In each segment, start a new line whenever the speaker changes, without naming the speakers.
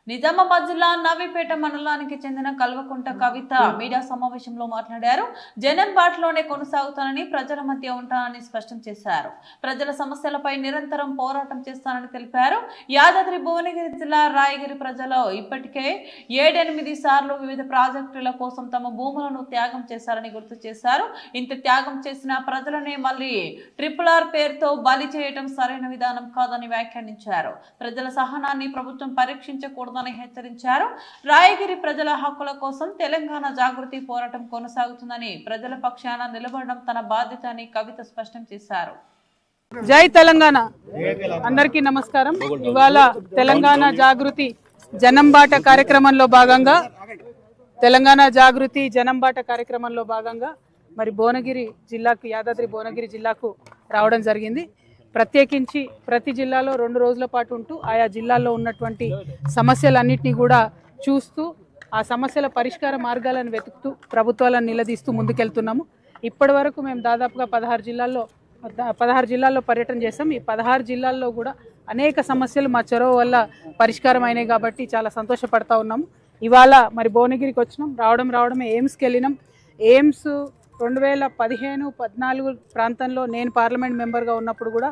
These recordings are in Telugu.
నిజామాబాద్ జిల్లా నవీపేట మండలానికి చెందిన కల్వకుంట కవిత మీడియా సమావేశంలో మాట్లాడారు. జనం బాటలోనే కొనసాగుతానని, ప్రజల మధ్య ఉంటానని స్పష్టం చేశారు. ప్రజల సమస్యలపై నిరంతరం పోరాటం చేస్తానని తెలిపారు. యాదాద్రి భువనగిరి జిల్లా రాయగిరి ప్రజలు ఇప్పటికే 7-8 సార్లు వివిధ ప్రాజెక్టుల కోసం తమ భూములను త్యాగం చేశారని గుర్తు చేశారు. ఇంత త్యాగం చేసిన ప్రజలనే మళ్ళీ RRR పేరుతో బలి చేయడం సరైన విధానం కాదని వ్యాఖ్యానించారు. ప్రజల సహనాన్ని ప్రభుత్వం పరీక్షించకూడదు హెచ్చరించారు. రాయగిరి ప్రజల హక్కుల కోసం తెలంగాణ జాగృతి పోరాటం కొనసాగుతుందని, ప్రజల పక్షాన నిలబడడం తన బాధ్యత అని కవిత స్పష్టం చేశారు.
జై తెలంగాణ. అందరికీ నమస్కారం. ఇవాళ తెలంగాణ జాగృతి జనంబాట కార్యక్రమంలో భాగంగా మరి భువనగిరి జిల్లాకు, యాదాద్రి భువనగిరి జిల్లాకు రావడం జరిగింది. ప్రత్యేకించి ప్రతి జిల్లాలో 2 రోజుల పాటు ఉంటూ ఆయా జిల్లాల్లో ఉన్నటువంటి సమస్యలన్నింటినీ కూడా చూస్తూ ఆ సమస్యల పరిష్కార మార్గాలను వెతుకుతూ ప్రభుత్వాలను నిలదీస్తూ ముందుకెళ్తున్నాము. ఇప్పటి వరకు మేము దాదాపుగా 16 జిల్లాల్లో పర్యటన చేస్తాం. ఈ 16 జిల్లాల్లో కూడా అనేక సమస్యలు మా చొరవ వల్ల పరిష్కారం అయినాయి కాబట్టి చాలా సంతోషపడతా ఉన్నాము. ఇవాళ మరి భువనగిరికి వచ్చినాం. రావడమే ఎయిమ్స్కి వెళ్ళినాం. ఎయిమ్స్ 2015-14 ప్రాంతంలో నేను పార్లమెంట్ మెంబర్గా ఉన్నప్పుడు కూడా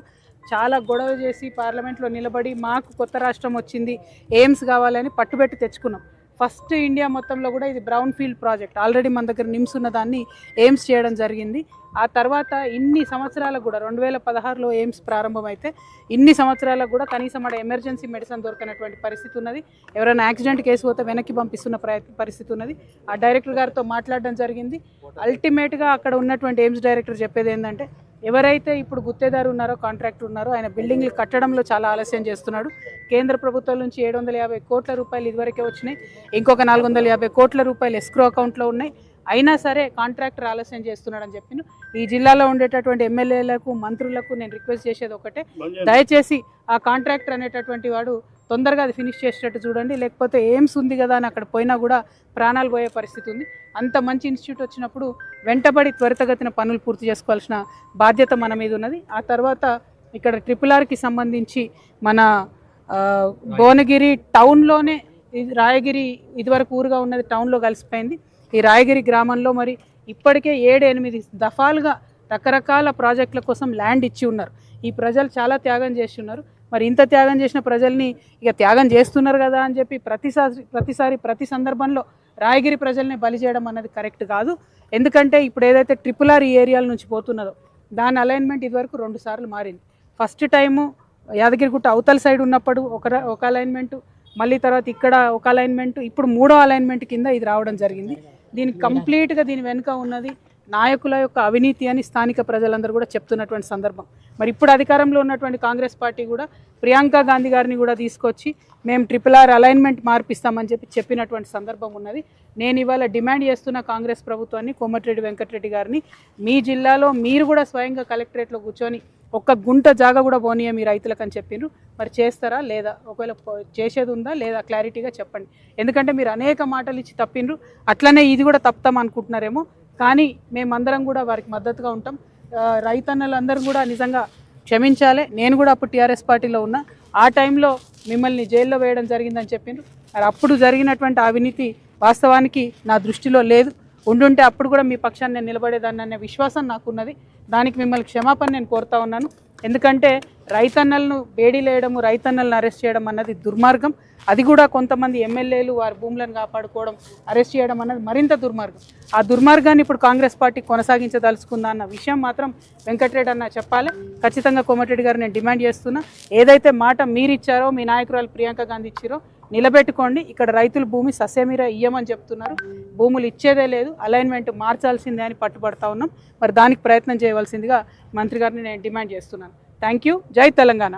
చాలా గొడవ చేసి పార్లమెంట్లో నిలబడి మాకు కొత్త రాష్ట్రం వచ్చింది, ఎయిమ్స్ కావాలని పట్టుబెట్టి తెచ్చుకున్నాం. ఫస్ట్ ఇండియా మొత్తంలో కూడా ఇది బ్రౌన్ ఫీల్డ్ ప్రాజెక్ట్. ఆల్రెడీ మన దగ్గర నిమ్స్ ఉన్న దాన్ని ఎయిమ్స్ చేయడం జరిగింది. ఆ తర్వాత ఇన్ని సంవత్సరాలకు కూడా 2016లో ఎయిమ్స్ ప్రారంభమైతే ఇన్ని సంవత్సరాలకు కూడా కనీసం అక్కడ ఎమర్జెన్సీ మెడిసిన్ దొరకనటువంటి పరిస్థితి ఉన్నది. ఎవరైనా యాక్సిడెంట్ కేసు పోతే వెనక్కి పంపిస్తున్న పరిస్థితి ఉన్నది. ఆ డైరెక్టర్ గారితో మాట్లాడడం జరిగింది. అల్టిమేట్గా అక్కడ ఉన్నటువంటి ఎయిమ్స్ డైరెక్టర్ చెప్పేది ఏంటంటే, ఎవరైతే ఇప్పుడు గుత్తేదారు ఉన్నారో, కాంట్రాక్టర్ ఉన్నారో, ఆయన బిల్డింగ్లు కట్టడంలో చాలా ఆలస్యం చేస్తున్నాడు. కేంద్ర ప్రభుత్వం నుంచి 750 కోట్ల రూపాయలు ఇదివరకే వచ్చినాయి. ఇంకొక 450 కోట్ల రూపాయలు ఎస్క్రో అకౌంట్లో ఉన్నాయి. అయినా సరే కాంట్రాక్టర్ ఆలస్యం చేస్తున్నాడని చెప్పిన ఈ జిల్లాలో ఉండేటటువంటి ఎమ్మెల్యేలకు, మంత్రులకు నేను రిక్వెస్ట్ చేసేది ఒకటే, దయచేసి ఆ కాంట్రాక్టర్ అనేటటువంటి వాడు తొందరగా అది ఫినిష్ చేసేటట్టు చూడండి. లేకపోతే ఎయిమ్స్ ఉంది కదా అని అక్కడ పోయినా కూడా ప్రాణాలు పోయే పరిస్థితి ఉంది. అంత మంచి ఇన్స్టిట్యూట్ వచ్చినప్పుడు వెంటబడి త్వరితగతిన పనులు పూర్తి చేసుకోవాల్సిన బాధ్యత మన మీద ఉన్నది. ఆ తర్వాత ఇక్కడ RRRకి సంబంధించి మన భువనగిరి టౌన్లోనే, రాయగిరి ఇదివరకు ఊరుగా ఉన్నది టౌన్లో కలిసిపోయింది. ఈ రాయగిరి గ్రామంలో మరి ఇప్పటికే 7-8 దఫాలుగా రకరకాల ప్రాజెక్టుల కోసం ల్యాండ్ ఇచ్చి ఉన్నారు. ఈ ప్రజలు చాలా త్యాగం చేసి ఉన్నారు. మరి ఇంత త్యాగం చేసిన ప్రజల్ని ఇక త్యాగం చేస్తున్నారు కదా అని చెప్పి ప్రతి సందర్భంలో రాయగిరి ప్రజల్ని బలి చేయడం అన్నది కరెక్ట్ కాదు. ఎందుకంటే ఇప్పుడు ఏదైతే RRR ఈ ఏరియాల నుంచి పోతున్నదో దాని అలైన్మెంట్ ఇదివరకు 2 సార్లు మారింది. ఫస్ట్ టైము యాదగిరిగుట్ట అవతల సైడ్ ఉన్నప్పుడు ఒక అలైన్మెంటు, మళ్ళీ తర్వాత ఇక్కడ ఒక అలైన్మెంటు, ఇప్పుడు 3వ అలైన్మెంట్ కింద ఇది రావడం జరిగింది. దీనికి కంప్లీట్గా దీని వెనుక ఉన్నది నాయకుల యొక్క అవినీతి అని స్థానిక ప్రజలందరూ కూడా చెప్తున్నటువంటి సందర్భం. మరి ఇప్పుడు అధికారంలో ఉన్నటువంటి కాంగ్రెస్ పార్టీ కూడా ప్రియాంక గాంధీ గారిని కూడా తీసుకొచ్చి మేము RRR అలైన్మెంట్ మార్పిస్తామని చెప్పినటువంటి సందర్భం ఉన్నది. నేను ఇవాళ డిమాండ్ చేస్తున్న కాంగ్రెస్ ప్రభుత్వాన్ని, కోమటిరెడ్డి వెంకటరెడ్డి గారిని, మీ జిల్లాలో మీరు కూడా స్వయంగా కలెక్టరేట్లో కూర్చొని ఒక్క గుంట జాగా కూడా పోనీయ మీ రైతులకు అని చెప్పిండ్రు. మరి చేస్తారా లేదా? ఒకవేళ చేసేది ఉందా లేదా క్లారిటీగా చెప్పండి. ఎందుకంటే మీరు అనేక మాటలు ఇచ్చి తప్పిండ్రు. అట్లనే ఇది కూడా తప్పుతాం అనుకుంటున్నారేమో. కానీ మేమందరం కూడా వారికి మద్దతుగా ఉంటాం. రైతన్నలందరూ కూడా నిజంగా క్షమించాలి. నేను కూడా అప్పుడు TRS పార్టీలో ఉన్నా. ఆ టైంలో మిమ్మల్ని జైల్లో వేయడం జరిగిందని చెప్పిండ్రు. మరి అప్పుడు జరిగినటువంటి అవినీతి వాస్తవానికి నా దృష్టిలో లేదు. ఉండుంటే అప్పుడు కూడా మీ పక్షాన్ని నేను నిలబడేదాన్ని అనే విశ్వాసం నాకున్నది. దానికి మిమ్మల్ని క్షమాపణ నేను కోరుతా ఉన్నాను. ఎందుకంటే రైతన్నలను బేడీలేయడము, రైతన్నలను అరెస్ట్ చేయడం అన్నది దుర్మార్గం. అది కూడా కొంతమంది ఎమ్మెల్యేలు వారి భూములను కాపాడుకోవడం, అరెస్ట్ చేయడం అన్నది మరింత దుర్మార్గం. ఆ దుర్మార్గాన్ని ఇప్పుడు కాంగ్రెస్ పార్టీ కొనసాగించదలుచుకుందా అన్న విషయం మాత్రం వెంకటరెడ్డి అన్న చెప్పాలి. ఖచ్చితంగా కోమటిరెడ్డి గారు నేను డిమాండ్ చేస్తున్నా, ఏదైతే మాట మీరు ఇచ్చారో, మీ నాయకురాలు ప్రియాంక గాంధీ ఇచ్చారో నిలబెట్టుకోండి. ఇక్కడ రైతులు భూమి సస్యమీర ఇయ్యమని చెప్తున్నారు. భూములు ఇచ్చేదే లేదు, అలైన్మెంట్ మార్చాల్సిందే అని పట్టుబడతా ఉన్నాం. మరి దానికి ప్రయత్నం చేయవలసిందిగా మంత్రి గారిని నేను డిమాండ్ చేస్తున్నాను. Thank you. జై తెలంగాణ.